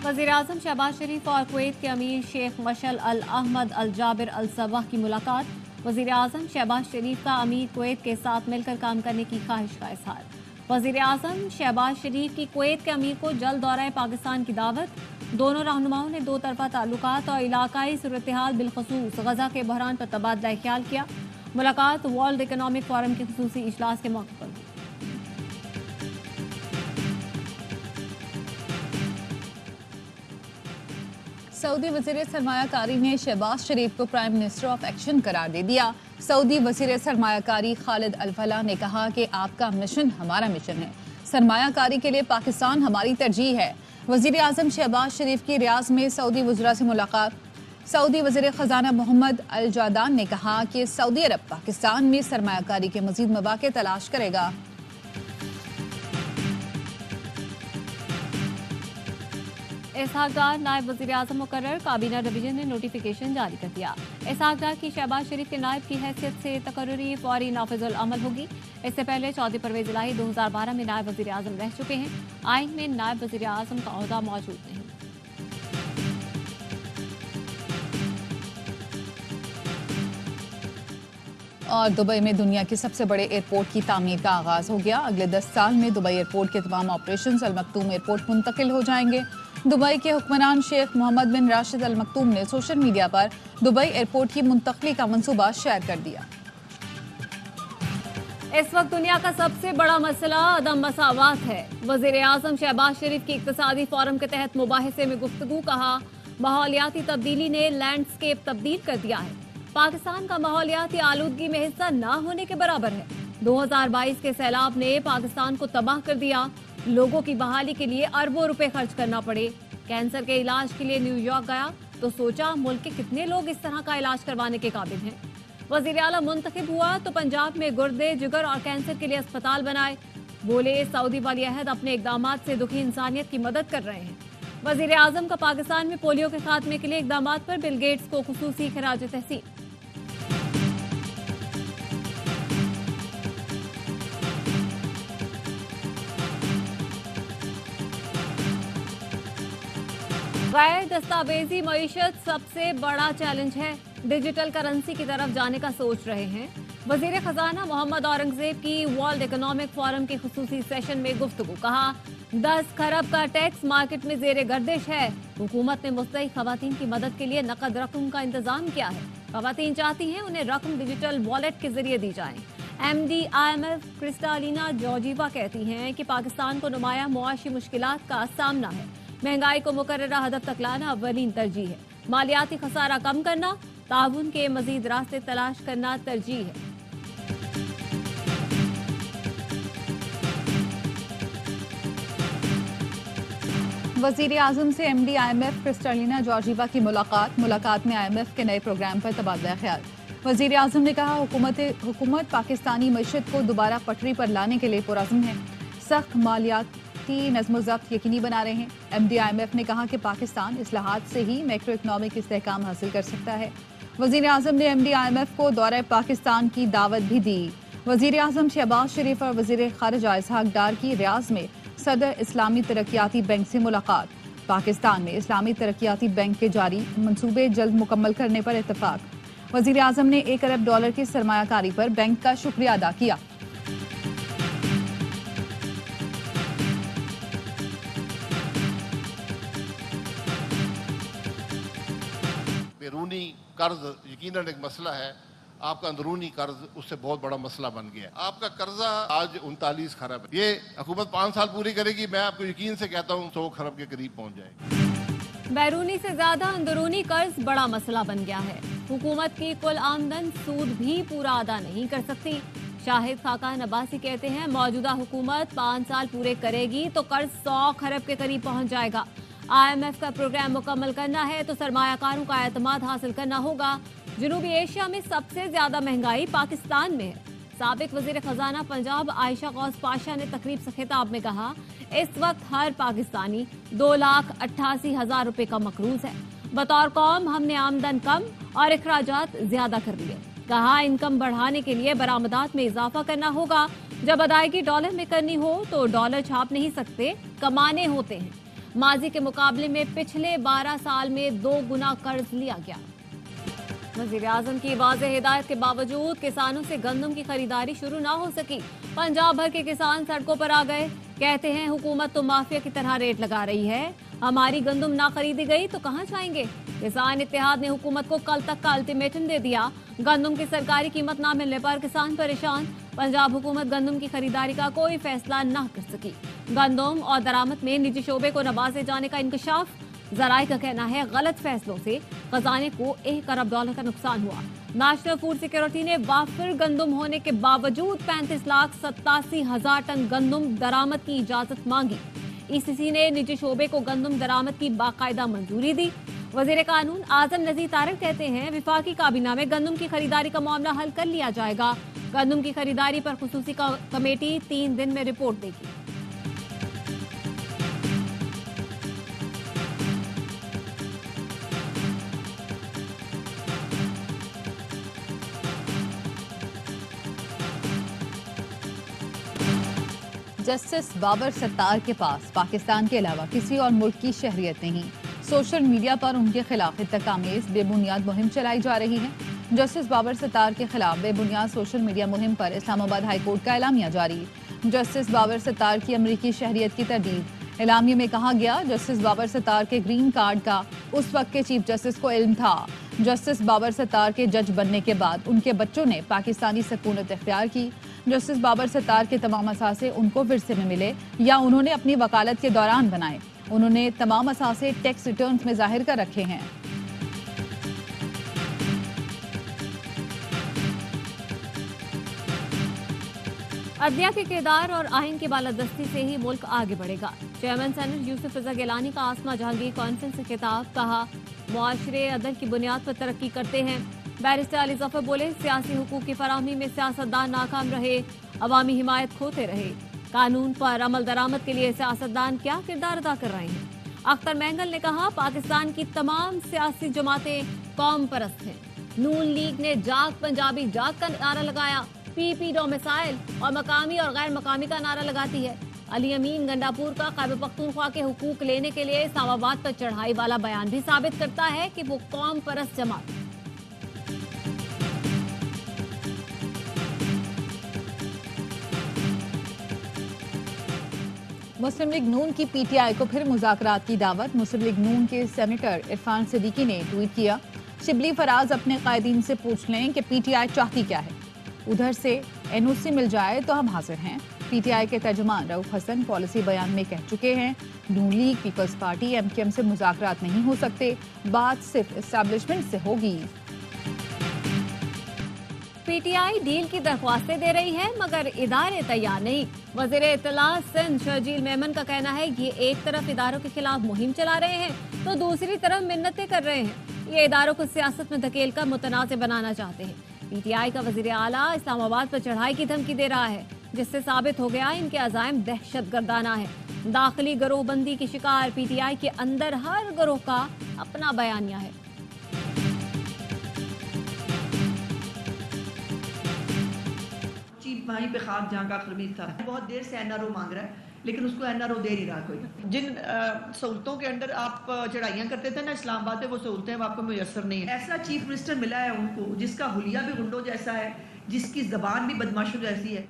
वज़ीर-ए-आज़म शहबाज शरीफ और कुवैत के अमीर शेख मशल अल अहमद अल जाबिर अल सबह की मुलाकात। वज़ीर-ए-आज़म शहबाज शरीफ का अमीर कुवैत के साथ मिलकर काम करने की ख्वाहिश का इज़हार। वज़ीर-ए-आज़म शहबाज शरीफ की कुवैत के अमीर को जल्द दौरा पाकिस्तान की दावत। दोनों रहनुमाओं ने दो तरफा ताल्लुकात और इलाकाई सूरत-ए-हाल बिलखसूस गजा के बहरान पर तबादला ख्याल किया। मुलाकात वर्ल्ड इकनॉमिक फोरम के खुसूसी इजलास के मौके पर हुई। सऊदी वज़ीर सरमायाकारी ने शहबाज शरीफ को प्राइम मिनिस्टर ऑफ एक्शन करार दे दिया। सऊदी वज़ीर सरमायाकारी खालिद अल फलाह ने कहा कि आपका मिशन हमारा मिशन है, सरमायाकारी के लिए पाकिस्तान हमारी तरजीह है। वज़ीर आज़म शहबाज शरीफ की रियाज में सऊदी वज़रा से मुलाकात। सऊदी वज़ीर ख़जाना मोहम्मद अल जादान ने कहा कि सऊदी अरब पाकिस्तान में सरमायाकारी के मज़ीद मौक़े तलाश करेगा। इसहाक डार नायब वज़ीर-ए-आज़म मुकर्रर, काबीना डिवीजन ने नोटिफिकेशन जारी कर दिया। इसहाक डार की शहबाज शरीफ के नायब की हैसियत से तकर्रुरी फौरी नाफिजुल अमल होगी। इससे पहले चौधरी परवेज इलाही 2012 में नायब वज़ीर-ए-आज़म रह चुके हैं। आइन में नायब वज़ीर-ए-आज़म का ओहदा मौजूद नहीं। और दुबई में दुनिया के सबसे बड़े एयरपोर्ट की तामीर का आगाज हो गया। अगले 10 साल में दुबई एयरपोर्ट के तमाम ऑपरेशन अल मखतूम एयरपोर्ट मुंतकिल हो जाएंगे। दुबई के हुक्मरान शेख मोहम्मद बिन राशिद अल मखतूम ने सोशल मीडिया पर दुबई एयरपोर्ट की मुंतकली का मंसूबा शेयर कर दिया। इस वक्त दुनिया का सबसे बड़ा मसला अदम मसावात है। वज़ीर-ए-आज़म शहबाज शरीफ की इक्तिसादी फोरम के तहत मुबाहिसे में गुफ्तगू। कहा, माहौलियाती तब्दीली ने लैंडस्केप तब्दील कर दिया है। पाकिस्तान का माहौलियाती आलूदगी में हिस्सा न होने के बराबर है। 2022 के सैलाब ने पाकिस्तान को तबाह कर दिया। लोगों की बहाली के लिए अरबों रुपए खर्च करना पड़े। कैंसर के इलाज के लिए न्यूयॉर्क गया तो सोचा मुल्क के कितने लोग इस तरह का इलाज करवाने के काबिल हैं। वज़ीर आला मुंतखब हुआ तो पंजाब में गुर्दे, जिगर और कैंसर के लिए अस्पताल बनाए। बोले, सऊदी वली अहद अपने इकदामात से दुखी इंसानियत की मदद कर रहे हैं। वज़ीर आज़म का पाकिस्तान में पोलियो के खात्मे के लिए इकदामात पर बिल गेट्स को खुसूसी खिराज तहसीन। गैर दस्तावेजी मईशत सबसे बड़ा चैलेंज है। डिजिटल करेंसी की तरफ जाने का सोच रहे हैं। वजीर खजाना मोहम्मद औरंगजेब की वर्ल्ड इकोनॉमिक फोरम के खुसूसी सेशन में गुफ्तगू। कहा, 10 खरब का टैक्स मार्केट में जेर गर्दिश है। हुकूमत ने मुस्तहिक खवातीन की मदद के लिए नकद रकम का इंतजाम किया है। खवातीन चाहती हैं उन्हें रकम डिजिटल वॉलेट के जरिए दी जाए। MD IMF क्रिस्टालिना जॉर्जीवा कहती हैं कि पाकिस्तान को नुमाया मुआशी मुश्किलात का सामना है। महंगाई को मुकर्ररा हदफ तक लाना अव्वलीन तरजीह है। मालियाती खसारा कम करना, ताउन के मजीद रास्ते तलाश करना तरजीह है। वज़ीर आज़म से MD IMF क्रिस्टालिना जॉर्जीवा की मुलाकात में IMF के नए प्रोग्राम पर तबादला ख्याल। वज़ीर आज़म ने कहा, हुकूमत पाकिस्तानी मईशत को दोबारा पटरी पर लाने के लिए पुरज़्म है। सख्त मालियाती नज़्म-ओ-ज़ब्त यकीनी बना रहे हैं। MD IMF ने कहा कि पाकिस्तान इस्लाहात से ही मैक्रो इकनॉमिक इस्तेहकाम हासिल कर सकता है। वज़ीर आज़म ने MD IMF को दौरे पाकिस्तान की दावत भी दी। वज़ीर आज़म शहबाज शरीफ और वज़ीर ख़ारिजा इसहाक डार की रियाज में सदर इस्लामी तरक्याती बैंक से मुलाकात। पाकिस्तान में इस्लामी तरक्याती बैंक के जारी मंसूबे जल्द मुकम्मल करने पर इत्तफाक। वज़ीर आज़म ने $1 अरब की सरमायाकारी पर बैंक का शुक्रिया अदा किया। बैरूनी कर्ज यकीनन एक मसला है। आपका अंदरूनी कर्ज उससे बहुत बड़ा मसला बन गया। आपका कर्जा आज 39 खरब है। ये हुकूमत 5 साल पूरी करेगी, मैं आपको यकीन से कहता हूँ 100 खरब के करीब पहुंच जाएगी। बैरूनी से ज्यादा अंदरूनी कर्ज बड़ा मसला बन गया है। हुकूमत की कुल आमदन सूद भी पूरा अदा नहीं कर सकती। शाहिद खाका नबासी कहते हैं, मौजूदा हुकूमत 5 साल पूरे करेगी तो कर्ज 100 खरब के करीब पहुंच जाएगा। IMF का प्रोग्राम मुकम्मल करना है तो सरमायाकारों का एतमाद हासिल करना होगा। जनूबी एशिया में सबसे ज्यादा महंगाई पाकिस्तान में है। साबिक वजीर खजाना पंजाब आयशा गौस पाशा ने तकरीब से खिताब में कहा, इस वक्त हर पाकिस्तानी 2,88,000 रुपए का मकरूज है। बतौर कौम हमने आमदन कम और अखराजात ज्यादा कर लिए। कहा, इनकम बढ़ाने के लिए बरामदात में इजाफा करना होगा। जब अदायगी डॉलर में करनी हो तो डॉलर छाप नहीं सकते, कमाने होते हैं। माजी के मुकाबले में पिछले 12 साल में 2 गुना कर्ज लिया गया। वजीर आजम की वाज़ेह हिदायत के बावजूद किसानों से गंदम की खरीदारी शुरू ना हो सकी। पंजाब भर के किसान सड़कों पर आ गए। कहते हैं हुकूमत तो माफिया की तरह रेट लगा रही है, हमारी गंदम ना खरीदी गई तो कहां जाएंगे। किसान इत्तेहाद ने हुकूमत को कल तक का अल्टीमेटम दे दिया। गंदम की सरकारी कीमत ना मिलने पर किसान परेशान। पंजाब हुकूमत गंदम की खरीदारी का कोई फैसला ना कर सकी। गंदम और दरामद में निजी शोबे को नवाजे जाने का इंकशाफ। जराये का कहना है गलत फैसलों से खजाने को $1 अरब का नुकसान हुआ। नेशनल फूड सिक्योरिटी ने वाफिर गंदम होने के बावजूद 35,87,000 टन गंदम दरामद की इजाजत मांगी। ईसीसी ने निजी शोबे को गंदम दरामद की बाकायदा मंजूरी दी। वजीर कानून आजम नजीर तारिक कहते हैं विफाकी काबीना में गंदम की खरीदारी का मामला हल कर लिया जाएगा। गंदम की खरीदारी पर खुसूसी कमेटी 3 दिन में रिपोर्ट देगी। जस्टिस बाबर सत्तार के पास पाकिस्तान के अलावा किसी और मुल्क की शहरियत नहीं। सोशल मीडिया पर उनके खिलाफ इंतकामेज बेबुनियाद मुहिम चलाई जा रही है। जस्टिस बाबर सत्तार के खिलाफ बेबुनियाद सोशल मीडिया मुहिम पर इस्लामाबाद हाई कोर्ट का एलामिया जारी। जस्टिस बाबर सत्तार की अमरीकी शहरियत की तरदीद। एलामिया में कहा गया जस्टिस बाबर सत्तार के ग्रीन कार्ड का उस वक्त के चीफ जस्टिस को इल्म था। जस्टिस बाबर सत्तार के जज बनने के बाद उनके बच्चों ने पाकिस्तानी सकूनत इख्तियार की। जस्टिस बाबर सत्तार के तमाम असासे उनको विरसे में मिले या उन्होंने अपनी वकालत के दौरान बनाए। उन्होंने तमाम असासे टैक्स रिटर्न्स में जाहिर कर रखे हैं। अदलिया के किरदार और आइन की बालादस्ती से ही मुल्क आगे बढ़ेगा। चेयरमैन सेनेट यूसुफ रजा गिलानी का आसमा जहांगीर कॉन्फ्रेंस से खिताब। कहा मुआशरे अदल की बुनियाद पर तरक्की करते हैं। बैरिस्टर अली जफर बोले सियासी हुकूक की फराहमी में सियासतदान नाकाम रहे, अवामी हिमायत खोते रहे। कानून पर अमल दरामद के लिए सियासतदान क्या किरदार अदा कर रहे हैं। अख्तर महंगल ने कहा पाकिस्तान की तमाम सियासी जमातें कौम परस्त हैं। नून लीग ने जाग पंजाबी जाग का नारा लगाया। पीपी डोमिसाइल और मकामी और गैर मकामी का नारा लगाती है। अली अमीन गंडापुर का खैबर पख्तूनख्वा के हुकूक लेने के लिए इस्लामाबाद पर चढ़ाई वाला बयान भी साबित करता है कि वो कौम परस्त जमात है। मुस्लिम लीग नून की पीटीआई को फिर मुज़ाकरात की दावत। मुस्लिम लीग नून के सेनेटर इरफान सिद्दीकी ने ट्वीट किया शिबली फराज अपने कायदीन से पूछ लें कि पीटीआई चाहती क्या है, उधर से एनओसी मिल जाए तो हम हाजिर हैं। पीटीआई के तर्जुमान रऊफ हसन पॉलिसी बयान में कह चुके हैं नून लीग पीपल्स पार्टी एमकेएम से मुज़ाकरात नहीं हो सकते, बात सिर्फ एस्टैब्लिशमेंट से होगी। पीटीआई डील की दरख्वास्तें दे रही है मगर इदारे तैयार नहीं। वजीर इत्तलात सिंध शर्जील मेमन का कहना है ये एक तरफ इदारों के खिलाफ मुहिम चला रहे हैं तो दूसरी तरफ मिन्नतें कर रहे हैं। ये इदारों को सियासत में धकेल कर मुतनाज़ बनाना चाहते हैं। पीटीआई का वजीर आला इस्लामाबाद पर चढ़ाई की धमकी दे रहा है जिससे साबित हो गया इनके अज़ाइम दहशतगर्दाना है। दाखिली गिरोहबंदी की शिकार पीटीआई के अंदर हर गिरोह का अपना बयानिया है। वहीं पे खाक जहाँ का खमीर था। बहुत देर से एनआरओ मांग रहा है लेकिन उसको एनआरओ दे नहीं रहा कोई। जिन सहूलतों के अंडर आप चढ़ाइयाँ करते थे ना इस्लामाबाद में, वो सहूलतें आपको मुयसर नहीं है। ऐसा चीफ मिनिस्टर मिला है उनको जिसका हुलिया भी गुंडों जैसा है, जिसकी जबान भी बदमाशों जैसी है।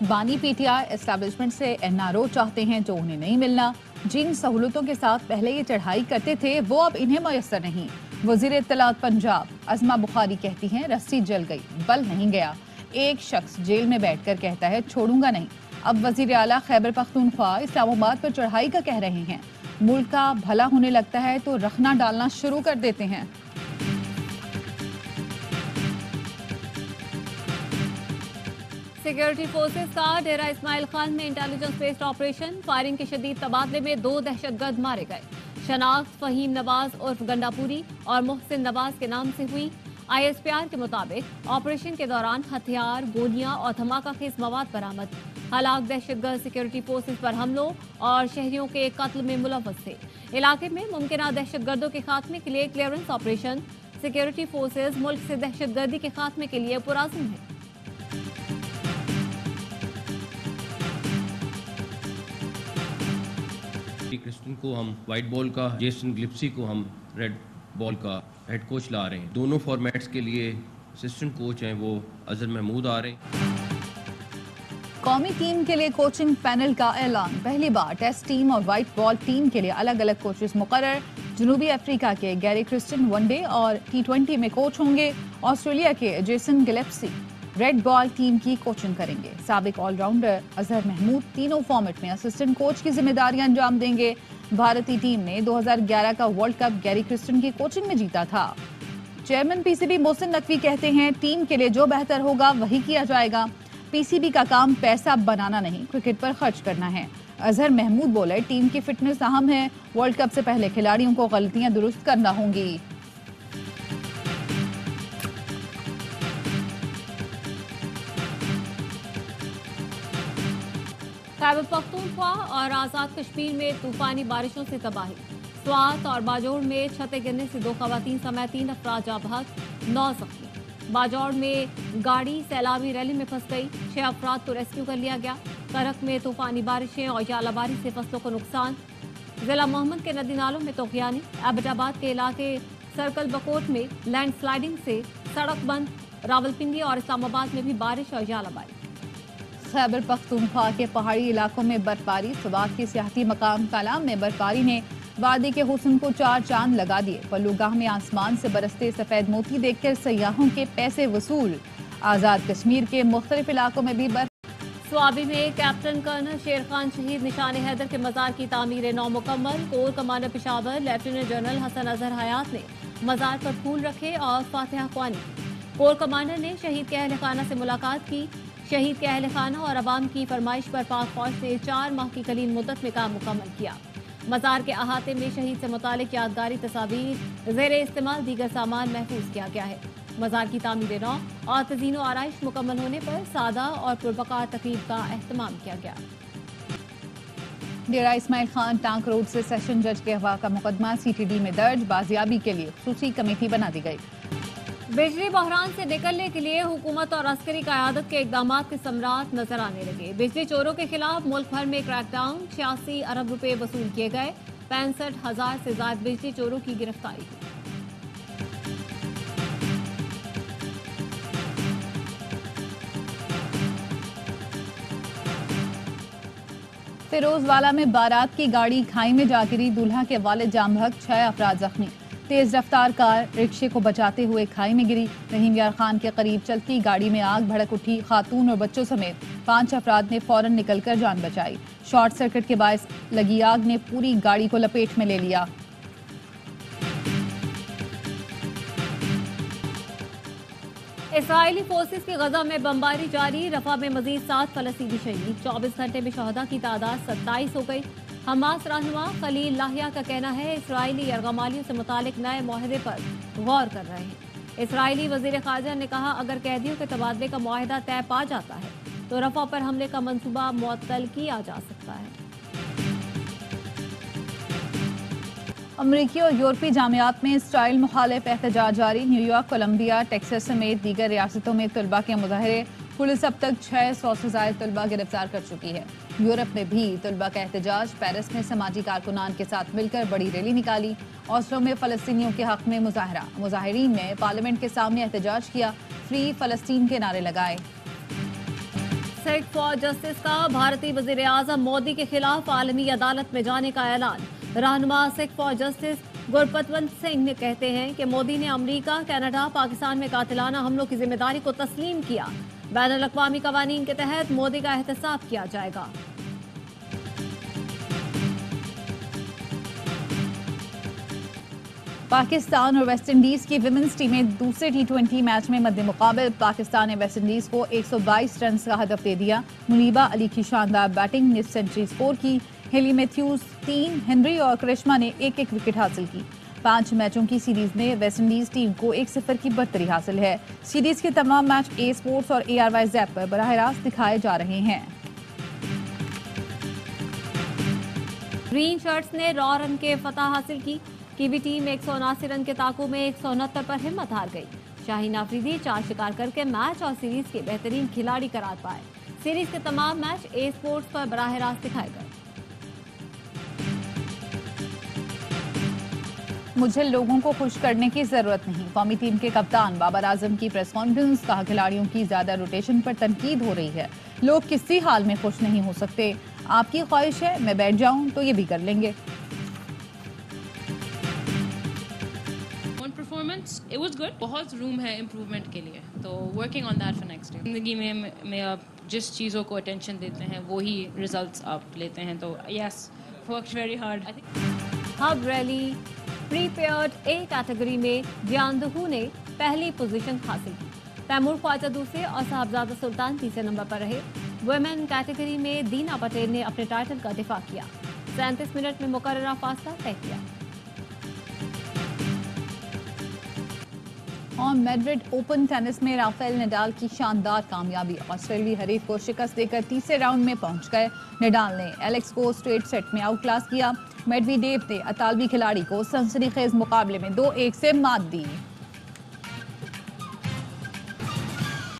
बानी पीटीआई एस्टैब्लिशमेंट से एनआरओ चाहते हैं जो उन्हें नहीं मिलना। जिन सहूलतों के साथ पहले ये चढ़ाई करते थे वो अब इन्हें मुयसर नहीं। वजीर इत्तलात पंजाब अज़मा बुखारी कहती हैं रस्सी जल गई बल नहीं गया। एक शख्स जेल में बैठकर कहता है छोड़ूंगा नहीं। अब वजीर आला खैबर पख्तूनख्वा इस्लामाबाद पर चढ़ाई का कह रहे हैं। मुल्क का भला होने लगता है तो रखना डालना शुरू कर देते हैं। सिक्योरिटी फोर्सेस का डेरा इस्माइल खान में इंटेलिजेंस बेस्ड ऑपरेशन। फायरिंग के शदीद तबादले में 2 दहशतगर्द मारे गए। शनाख्त फहीम नवाज उर्फ गंडापुरी और मोहसिन नवाज के नाम से हुई। आईएसपीआर के मुताबिक ऑपरेशन के दौरान हथियार, गोलियां और धमाका खेज मवाद बरामद। हालाक दहशतगर्द सिक्योरिटी फोर्सेस पर हमलों और शहरियों के कत्ल में मुलव्वस थे। इलाके में मुमकिन दहशतगर्दों के खात्मे के लिए क्लियरेंस ऑपरेशन। सिक्योरिटी फोर्सेस मुल्क से दहशतगर्दी के खात्मे के लिए पुराज़िम है। क्रिस्टन को हम वाइट बॉल का, जेसन ग्लिप्सी को हम रेड बॉल का हेड कोच ला रहे हैं। दोनों फॉर्मेट्स के लिए असिस्टेंट कोच हैं वो अजहर महमूद आ रहे हैं। कौमी टीम के लिए कोचिंग पैनल का ऐलान। पहली बार टेस्ट टीम और व्हाइट बॉल टीम के लिए अलग अलग कोचेस मुकर्रर। जनूबी अफ्रीका के गैरी क्रिस्टन वनडे और T20 में कोच होंगे। ऑस्ट्रेलिया के जेसन गिलेप्सी रेड बॉल टीम की कोचिंग करेंगे। साबिक ऑलराउंडर अजहर महमूद तीनों फॉर्मेट में असिस्टेंट कोच की जिम्मेदारियां अंजाम देंगे। भारतीय टीम ने 2011 का वर्ल्ड कप गैरी क्रिस्टन की कोचिंग में जीता था। चेयरमैन PCB मोहसिन नकवी कहते हैं टीम के लिए जो बेहतर होगा वही किया जाएगा। PCB का काम पैसा बनाना नहीं, क्रिकेट पर खर्च करना है। अजहर महमूद बोले टीम की फिटनेस अहम है। वर्ल्ड कप से पहले खिलाड़ियों को गलतियां दुरुस्त करना होंगी। खैबर पख्तूनख्वा और आजाद कश्मीर में तूफानी बारिशों से तबाही। स्वात और बाजौड़ में छतें गिरने से 2 खवातीन समेत 3 अफराद जाँ बहक, 9 जख्मी। बाजौड़ में गाड़ी सैलाबी रैली में फंस गई, 6 अफराद को रेस्क्यू कर लिया गया। करक में तूफानी बारिशें और जालाबारी से फसलों को नुकसान। जिला मोहम्मद के नदी नालों में तोगयानी। एबटाबाद के इलाके सर्कल बकोट में लैंडस्लाइडिंग से सड़क बंद। रावलपिंडी और इस्लामाबाद में भी बारिश और जालाबारी। खैबर पख्तूनख्वा के पहाड़ी इलाकों में बर्फबारी। सुबात के सियाहती मकाम कालाम में बर्फबारी ने वादी के हुस्न को 4 चांद लगा दिए। पल्लूगाह में आसमान से बरसते सफेद मोती देखकर सयाहों के पैसे वसूल। आजाद कश्मीर के मुख्तलिफ इलाकों में भी बर्फ। स्वाबी में कैप्टन कर्नल शेर खान शहीद निशान हैदर के मजार की तामीर 9 मुकम्मल। Corps commander Peshawar lieutenant general Hasan Azhar Hayat ने मजार पर फूल रखे और फातिहा ख्वानी। कोर कमांडर ने शहीद के अहल खाना से मुलाकात की। शहीद के अहल खाना और अवाम की फरमाइश पर पाक फौज ने 4 माह की कलील मुद्दत में काम मुकम्मल किया। मजार के अहाते में शहीद से मुतालिक यादगारी तस्वीर ज़ेर इस्तेमाल दीगर सामान महफूज किया गया है। मजार की तामीर 9 और तज़ीनो आराइश मुकम्मल होने पर सादा और पुरबकार तकरीब का एहतमाम किया गया। डेरा इस्माइल खान टांक रोड से सेशन जज के अगवा का मुकदमा CTD में दर्ज। बाजियाबी के लिए खुसूसी कमेटी बना दी गई। बिजली बहरान से निकलने के लिए हुकूमत और अस्करी क़यादत के इक़दामात के समरात नजर आने लगे। बिजली चोरों के खिलाफ मुल्क भर में क्रैकडाउन। 86 अरब रुपए वसूल किए गए। 65,000 से ज्यादा बिजली चोरों की गिरफ्तारी। फिरोजवाला में बारात की गाड़ी खाई में जा गिरी। दूल्हा के वालिद जाम बहक, 6 अफराद जख्मी। तेज रफ्तार कार रिक्शे को बचाते हुए खाई में गिरी। रहीम यार खान के करीब चलती गाड़ी में आग भड़क उठी। खातून और बच्चों समेत 5 अफराद ने फौरन निकलकर जान बचाई। शॉर्ट सर्किट के बायस लगी आग ने पूरी गाड़ी को लपेट में ले लिया। इसराइली फोर्सेस की गजा में बमबारी जारी। रफा में मजीद 7 फलस्तीनी शहीद। 24 घंटे में शहदा की तादाद 27 हो गई। हमास रहनुमा खलील लाहिया का कहना है इसराइली यरगमालियों से मुतालिक नए मुआहदे पर गौर कर रहे हैं। इसराइली वजीर खारजा ने कहा अगर कैदियों के तबादले का मुआहदा तय पा जाता है तो रफा पर हमले का मंसूबा मुअत्तल किया जा सकता है। अमरीकी और यूरोपीय जामियात में इसराइल मुखालिफ एहतजाज जारी। न्यूयॉर्क, कोलंबिया, टेक्सास समेत दीगर रियासतों में तलबा के मुजाहरे। पुलिस अब तक 600 से ज्यादा तलबा गिरफ्तार कर चुकी है। यूरोप में भी तलबा का एहतजाज। पेरिस में समाजी कारकुनान के साथ मिलकर बड़ी रैली निकाली। ऑस्लो में फलस्तीनियों के हक में मुजाहरा। मुजाहिरीन ने पार्लियामेंट के सामने एहतजाज किया। फ्री फलस्तीन के नारे लगाए। सिख फॉर जस्टिस का भारतीय वजीर आजम मोदी के खिलाफ आलमी अदालत में जाने का ऐलान। रहनुमा सिख फॉर जस्टिस गुरपतवंत सिंह ने कहते हैं कि मोदी ने अमरीका, कनाडा, पाकिस्तान में कातिलाना हमलों की जिम्मेदारी को तस्लीम किया। बैनुल अक़वामी कवानीन के तहत मोदी का एहतसाब किया जाएगा। पाकिस्तान और वेस्ट इंडीज की विमेंस टीमें दूसरे T20 मैच में मद्दे मुकाबल। पाकिस्तान ने वेस्ट इंडीज को 122 रन का हदफ दे दिया। मुनीबा अली की शानदार बैटिंग ने सेंचुरी स्कोर की। हेली मैथ्यूज 3, हेनरी और करिश्मा ने 1-1 विकेट हासिल की। 5 मैचों की सीरीज में वेस्ट इंडीज टीम को 1-0 की बढ़तरी हासिल है। सीरीज के तमाम मैच A स्पोर्ट्स और ARY ज़ैप पर बराह रास्त दिखाए जा रहे हैं। ग्रीन शर्ट्स ने रॉ रन के फतह हासिल की। कीवी टीम 179 रन के ताकू में 169 पर हिम्मत हार गई। शाहीन आफरीदी 4 शिकार करके मैच और सीरीज के बेहतरीन खिलाड़ी करार पाए। सीरीज के तमाम मैच A स्पोर्ट्स पर बराह रास्त दिखाए गए। मुझे लोगों को खुश करने की जरूरत नहीं। कौमी टीम के कप्तान बाबर आजम की प्रेस कॉन्फ्रेंस, कहा खिलाड़ियों की ज्यादा रोटेशन पर तनकीद हो रही है। लोग किसी हाल में खुश नहीं हो सकते। आपकी ख्वाहिश है मैं बैठ जाऊं तो ये भी कर लेंगे। Performance it was good. बहुत रूम है इम्प्रूवमेंट के लिए, तो working on that for next year. जिंदगी में आप जिस चीज़ों को अटेंशन देते हैं वो ही रिजल्ट्स आप लेते हैं। तो yes, work very hard. I think hub rally prepared A category में जियानदहू ने पहली पोजीशन हासिल की। तैमूर ख्वाजा दूसरे और साहबजादा सुल्तान तीसरे नंबर पर रहे। वुमेन कैटेगरी में दीना पटेल ने अपने टाइटल का दिफा किया। 37 मिनट में मुकर्ररा फासला तय किया। और मैड्रिड ओपन टेनिस में राफेल नडाल की शानदार कामयाबी। ऑस्ट्रेलियाई हरीफ को शिकस्त देकर तीसरे राउंड में पहुंच गए। नडाल ने एलेक्स को स्ट्रेट सेट में आउट क्लास किया। मेडवेडेव ने इतालवी खिलाड़ी को सनसनीखेज मुकाबले में 2-1 से मात दी।